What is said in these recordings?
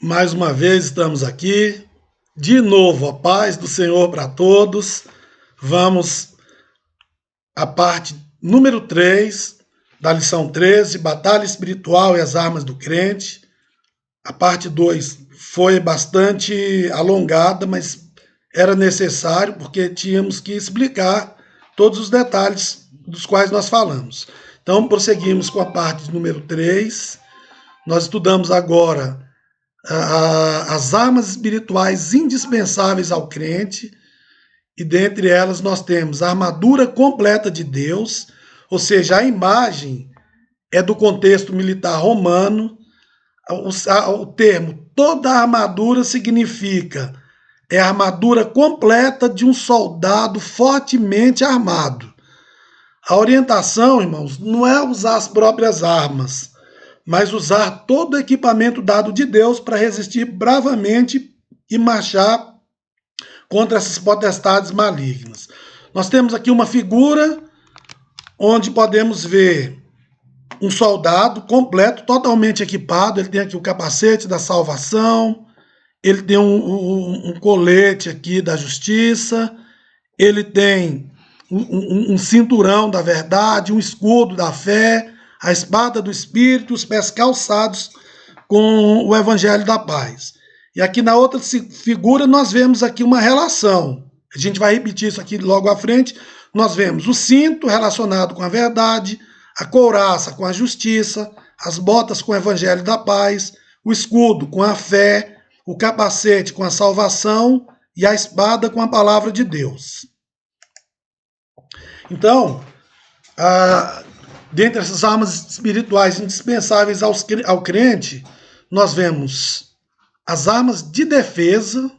Mais uma vez estamos aqui. De novo, a paz do Senhor para todos. Vamos à parte número 3 da lição 13, Batalha Espiritual e as Armas do Crente. A parte 2 foi bastante alongada, mas era necessário porque tínhamos que explicar todos os detalhes dos quais nós falamos. Então, prosseguimos com a parte número 3. Nós estudamos agora as armas espirituais indispensáveis ao crente, e dentre elas nós temos a armadura completa de Deus, ou seja, a imagem é do contexto militar romano. O termo toda a armadura significa a armadura completa de um soldado fortemente armado. A orientação, irmãos, não é usar as próprias armas, mas usar todo o equipamento dado de Deus para resistir bravamente e marchar contra essas potestades malignas. Nós temos aqui uma figura onde podemos ver um soldado completo, totalmente equipado. Ele tem aqui o capacete da salvação, ele tem um colete aqui da justiça, ele tem um cinturão da verdade, um escudo da fé, a espada do Espírito, os pés calçados com o evangelho da paz. E aqui na outra figura nós vemos aqui uma relação. A gente vai repetir isso aqui logo à frente. Nós vemos o cinto relacionado com a verdade, a couraça com a justiça, as botas com o evangelho da paz, o escudo com a fé, o capacete com a salvação e a espada com a palavra de Deus. Então, dentre essas armas espirituais indispensáveis ao crente, nós vemos as armas de defesa,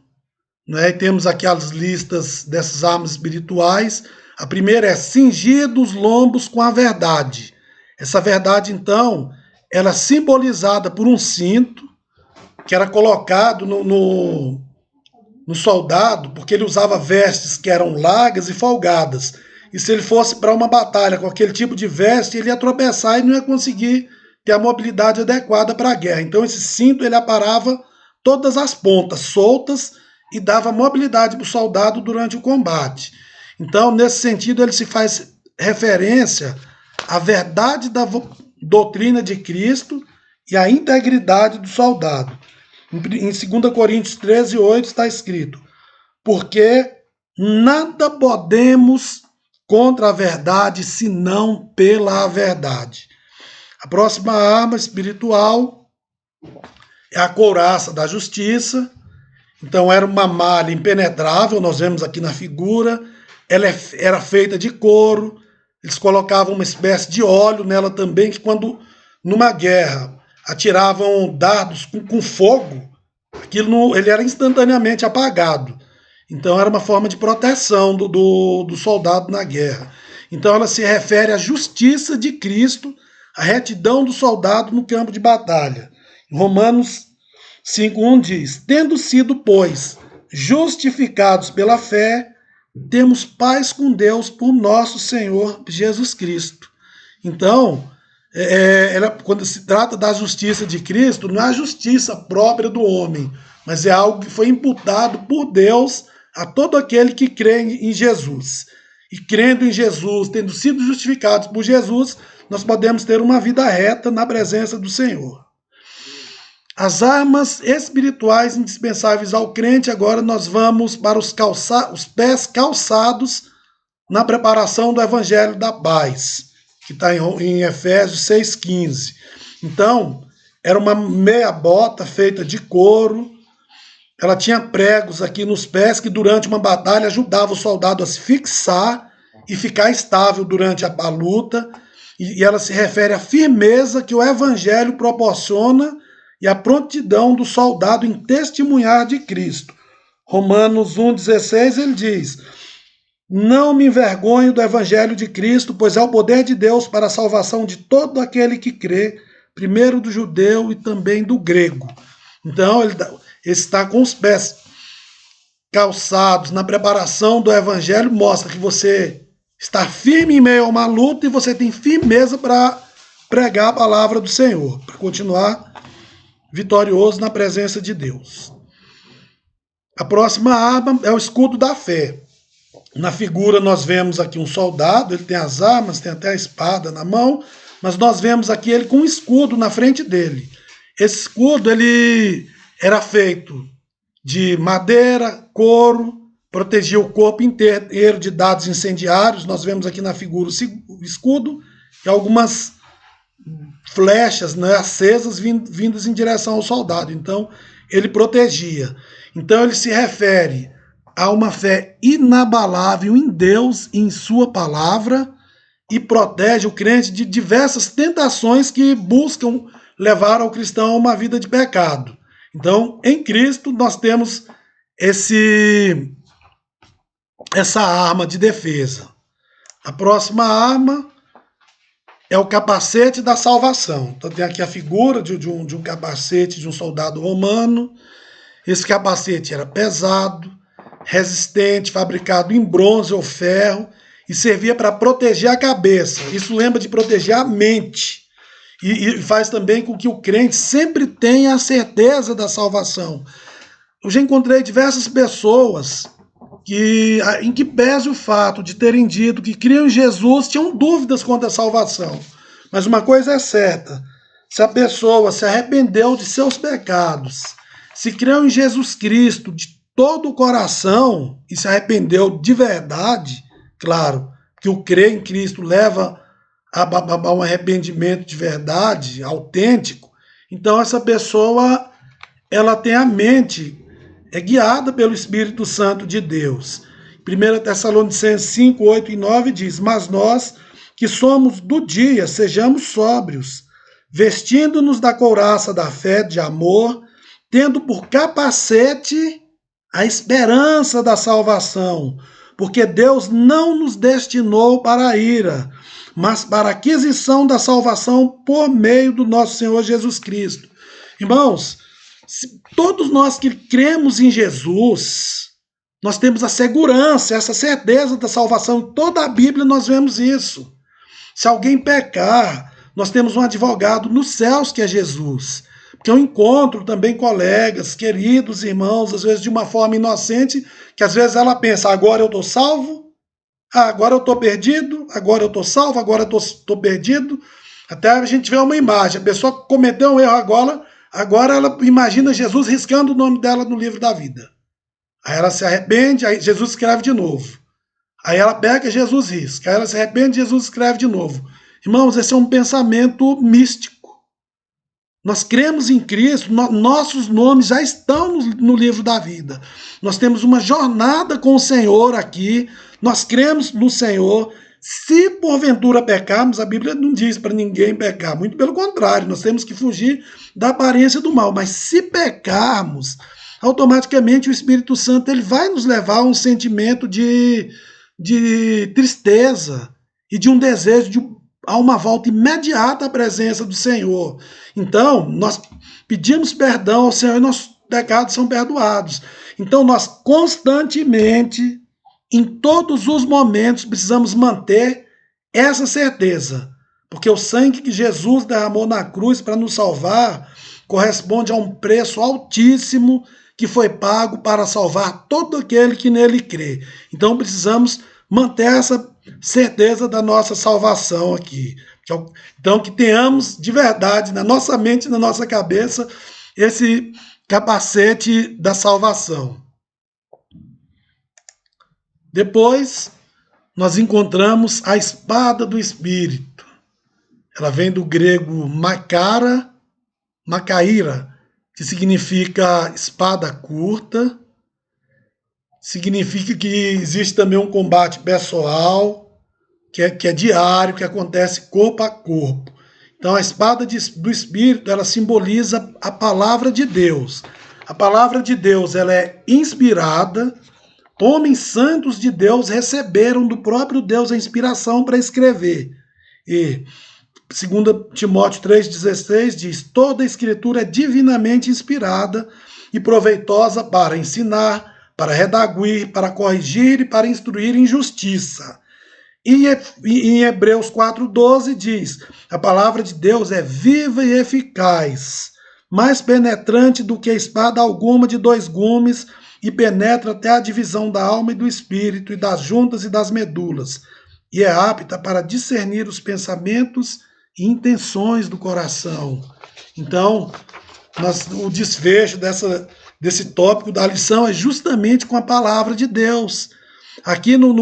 né? Temos aqui as listas dessas armas espirituais. A primeira é cingir os lombos com a verdade. Essa verdade, então, ela é simbolizada por um cinto que era colocado no soldado, porque ele usava vestes que eram largas e folgadas. E se ele fosse para uma batalha com aquele tipo de veste, ele ia tropeçar e não ia conseguir ter a mobilidade adequada para a guerra. Então esse cinto ele aparava todas as pontas soltas e dava mobilidade para o soldado durante o combate. Então, nesse sentido, ele se faz referência à verdade da doutrina de Cristo e à integridade do soldado. Em 2 Coríntios 13:8 está escrito: porque nada podemos contra a verdade, senão pela verdade. A próxima arma espiritual é a couraça da justiça. Então era uma malha impenetrável, nós vemos aqui na figura. Ela era feita de couro. Eles colocavam uma espécie de óleo nela também, que quando numa guerra atiravam dardos com fogo, ele era instantaneamente apagado. Então era uma forma de proteção do soldado na guerra. Então ela se refere à justiça de Cristo, à retidão do soldado no campo de batalha. Em Romanos 5:1 diz: tendo sido, pois, justificados pela fé, temos paz com Deus por nosso Senhor Jesus Cristo. Então, quando se trata da justiça de Cristo, não é a justiça própria do homem, mas é algo que foi imputado por Deus a todo aquele que crê em Jesus. E crendo em Jesus, tendo sido justificados por Jesus, nós podemos ter uma vida reta na presença do Senhor. As armas espirituais indispensáveis ao crente, agora nós vamos para os pés calçados na preparação do evangelho da paz, que está em Efésios 6:15. Então, era uma meia bota feita de couro. Ela tinha pregos aqui nos pés que durante uma batalha ajudava o soldado a se fixar e ficar estável durante a luta. E ela se refere à firmeza que o evangelho proporciona e à prontidão do soldado em testemunhar de Cristo. Romanos 1:16 ele diz: não me envergonho do evangelho de Cristo, pois é o poder de Deus para a salvação de todo aquele que crê, primeiro do judeu e também do grego. Então ele está com os pés calçados na preparação do evangelho, mostra que você está firme em meio a uma luta e você tem firmeza para pregar a palavra do Senhor. Para continuar, vitorioso na presença de Deus. A próxima arma é o escudo da fé. Na figura nós vemos aqui um soldado, ele tem as armas, tem até a espada na mão, mas nós vemos aqui ele com um escudo na frente dele. Esse escudo ele era feito de madeira, couro, protegia o corpo inteiro de dados incendiários. Nós vemos aqui na figura o escudo e algumas flechas, né, acesas vindas em direção ao soldado. Então, ele protegia. Então, ele se refere a uma fé inabalável em Deus e em sua palavra e protege o crente de diversas tentações que buscam levar ao cristão a uma vida de pecado. Então, em Cristo, nós temos essa arma de defesa. A próxima arma é o capacete da salvação. Então tem aqui a figura de um capacete de um soldado romano. Esse capacete era pesado, resistente, fabricado em bronze ou ferro e servia para proteger a cabeça. Isso lembra de proteger a mente. E faz também com que o crente sempre tenha a certeza da salvação. Eu já encontrei diversas pessoas em que pese o fato de terem dito que criam em Jesus, tinham dúvidas quanto à salvação. Mas uma coisa é certa, se a pessoa se arrependeu de seus pecados, se creu em Jesus Cristo de todo o coração e se arrependeu de verdade, claro, que o crer em Cristo leva a um arrependimento de verdade, autêntico, então essa pessoa ela tem a mente guiada pelo Espírito Santo de Deus. 1 Tessalonicenses 5, 8 e 9 diz: mas nós que somos do dia, sejamos sóbrios, vestindo-nos da couraça da fé, de amor, tendo por capacete a esperança da salvação, porque Deus não nos destinou para a ira, mas para a aquisição da salvação por meio do nosso Senhor Jesus Cristo. Irmãos, todos nós que cremos em Jesus, nós temos a segurança, essa certeza da salvação. Em toda a Bíblia nós vemos isso. Se alguém pecar, nós temos um advogado nos céus que é Jesus. Porque eu encontro também colegas, queridos irmãos, às vezes de uma forma inocente, que às vezes ela pensa, agora eu estou salvo, agora eu estou perdido, agora eu estou salvo, agora eu estou perdido. Até a gente vê uma imagem, a pessoa cometeu um erro agora ela imagina Jesus riscando o nome dela no livro da vida. Aí ela se arrepende, aí Jesus escreve de novo. Aí ela pega, Jesus risca. Aí ela se arrepende, Jesus escreve de novo. Irmãos, esse é um pensamento místico. Nós cremos em Cristo, nossos nomes já estão no livro da vida. Nós temos uma jornada com o Senhor aqui, nós cremos no Senhor. Se porventura pecarmos, a Bíblia não diz para ninguém pecar, muito pelo contrário, nós temos que fugir da aparência do mal. Mas se pecarmos, automaticamente o Espírito Santo ele vai nos levar a um sentimento de tristeza e de um desejo a uma volta imediata à presença do Senhor. Então, nós pedimos perdão ao Senhor e nossos pecados são perdoados. Então, nós constantemente, em todos os momentos, precisamos manter essa certeza. Porque o sangue que Jesus derramou na cruz para nos salvar corresponde a um preço altíssimo que foi pago para salvar todo aquele que nele crê. Então precisamos manter essa certeza da nossa salvação aqui. Então que tenhamos de verdade na nossa mente, na nossa cabeça, esse capacete da salvação. Depois, nós encontramos a espada do Espírito. Ela vem do grego macaíra, que significa espada curta, significa que existe também um combate pessoal, que é diário, que acontece corpo a corpo. Então a espada do Espírito, ela simboliza a palavra de Deus. A palavra de Deus, ela é inspirada, homens santos de Deus receberam do próprio Deus a inspiração para escrever. E 2 Timóteo 3,16 diz: toda a escritura é divinamente inspirada e proveitosa para ensinar, para redaguir, para corrigir e para instruir em justiça. E em Hebreus 4,12 diz: a palavra de Deus é viva e eficaz, mais penetrante do que espada alguma de 2 gumes, e penetra até a divisão da alma e do espírito, e das juntas e das medulas, e é apta para discernir os pensamentos e intenções do coração. Então, o desfecho desse tópico da lição é justamente com a palavra de Deus. Aqui no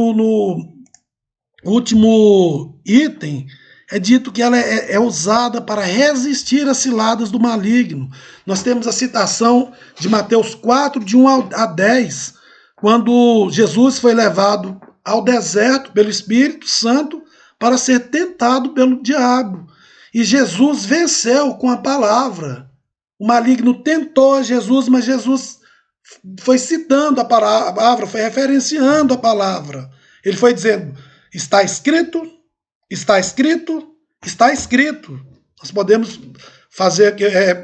último item, é dito que ela é usada para resistir às ciladas do maligno. Nós temos a citação de Mateus 4, de 1 a 10, quando Jesus foi levado ao deserto pelo Espírito Santo para ser tentado pelo diabo. E Jesus venceu com a palavra. O maligno tentou a Jesus, mas Jesus foi citando a palavra, foi referenciando a palavra. Ele foi dizendo, está escrito, está escrito, está escrito. Nós podemos fazer,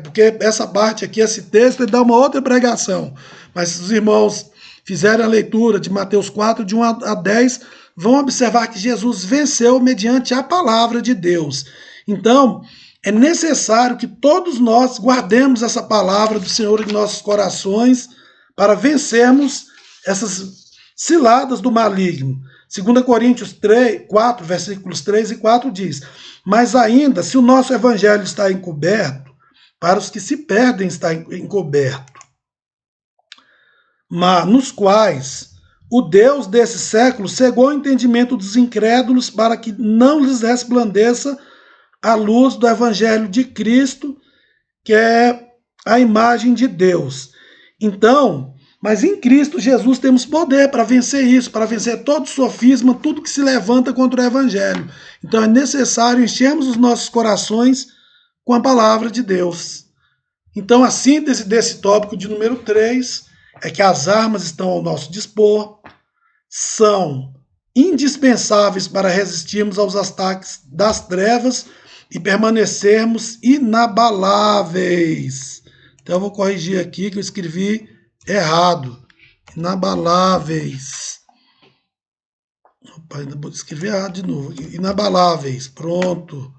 porque essa parte aqui, esse texto, ele dá uma outra pregação. Mas se os irmãos fizerem a leitura de Mateus 4, de 1 a 10, vão observar que Jesus venceu mediante a palavra de Deus. Então, é necessário que todos nós guardemos essa palavra do Senhor em nossos corações para vencermos essas ciladas do maligno. 2 Coríntios 4, versículos 3 e 4 diz, mas ainda, se o nosso evangelho está encoberto, para os que se perdem está encoberto, mas nos quais o Deus desse século cegou o entendimento dos incrédulos para que não lhes resplandeça a luz do evangelho de Cristo, que é a imagem de Deus. Então, mas em Cristo Jesus temos poder para vencer isso, para vencer todo sofisma, tudo que se levanta contra o evangelho. Então é necessário enchermos os nossos corações com a palavra de Deus. Então a síntese desse tópico de número 3 é que as armas estão ao nosso dispor, são indispensáveis para resistirmos aos ataques das trevas e permanecermos inabaláveis. Então eu vou corrigir aqui que eu escrevi errado. Inabaláveis. Opa, ainda vou escrever errado de novo. Inabaláveis. Pronto.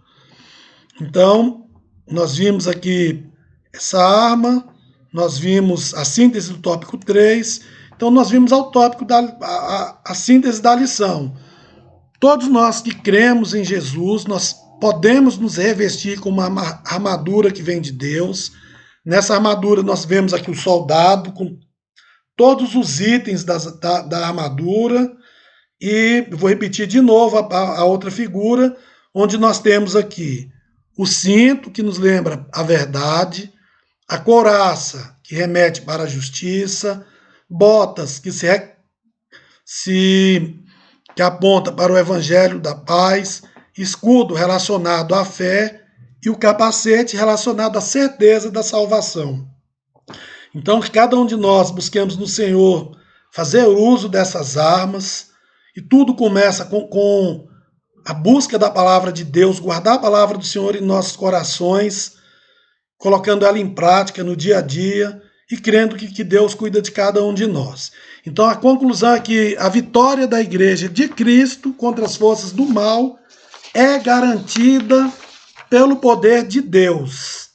Então, nós vimos aqui essa arma, nós vimos a síntese do tópico 3, então nós vimos ao tópico a síntese da lição. Todos nós que cremos em Jesus, nós podemos nos revestir com uma armadura que vem de Deus. Nessa armadura nós vemos aqui o soldado com todos os itens da armadura. E vou repetir de novo a outra figura, onde nós temos aqui o cinto, que nos lembra a verdade, a couraça, que remete para a justiça, botas, que aponta para o evangelho da paz, escudo relacionado à fé e o capacete relacionado à certeza da salvação. Então, que cada um de nós busquemos no Senhor fazer uso dessas armas, e tudo começa com a busca da palavra de Deus, guardar a palavra do Senhor em nossos corações, colocando ela em prática no dia a dia e crendo que Deus cuida de cada um de nós. Então, a conclusão é que a vitória da Igreja de Cristo contra as forças do mal é garantida pelo poder de Deus.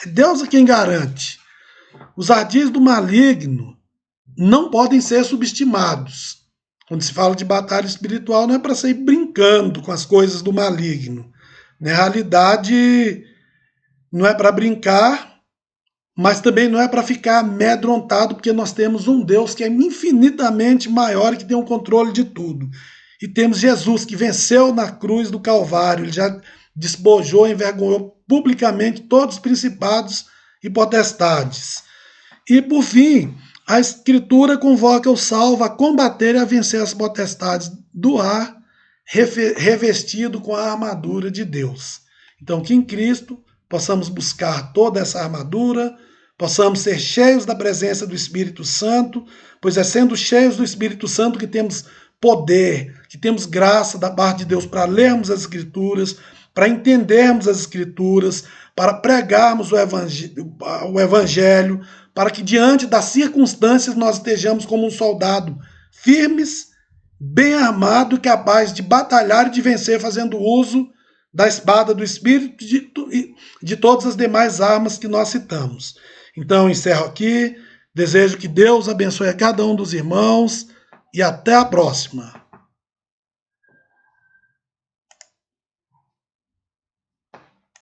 É Deus quem garante. Os ardis do maligno não podem ser subestimados. Quando se fala de batalha espiritual, não é para sair brincando com as coisas do maligno. Na realidade, não é para brincar, mas também não é para ficar amedrontado, porque nós temos um Deus que é infinitamente maior e que tem o controle de tudo. E temos Jesus que venceu na cruz do Calvário, ele já despojou, envergonhou publicamente todos os principados e potestades. E, por fim, a Escritura convoca o salvo a combater e a vencer as potestades do ar, revestido com a armadura de Deus. Então, que em Cristo possamos buscar toda essa armadura, possamos ser cheios da presença do Espírito Santo, pois é sendo cheios do Espírito Santo que temos poder, que temos graça da parte de Deus para lermos as Escrituras, para entendermos as Escrituras, para pregarmos o Evangelho, para que diante das circunstâncias nós estejamos como um soldado firmes, bem armado e capaz de batalhar e de vencer fazendo uso da espada do Espírito e de todas as demais armas que nós citamos. Então, encerro aqui. Desejo que Deus abençoe a cada um dos irmãos e até a próxima.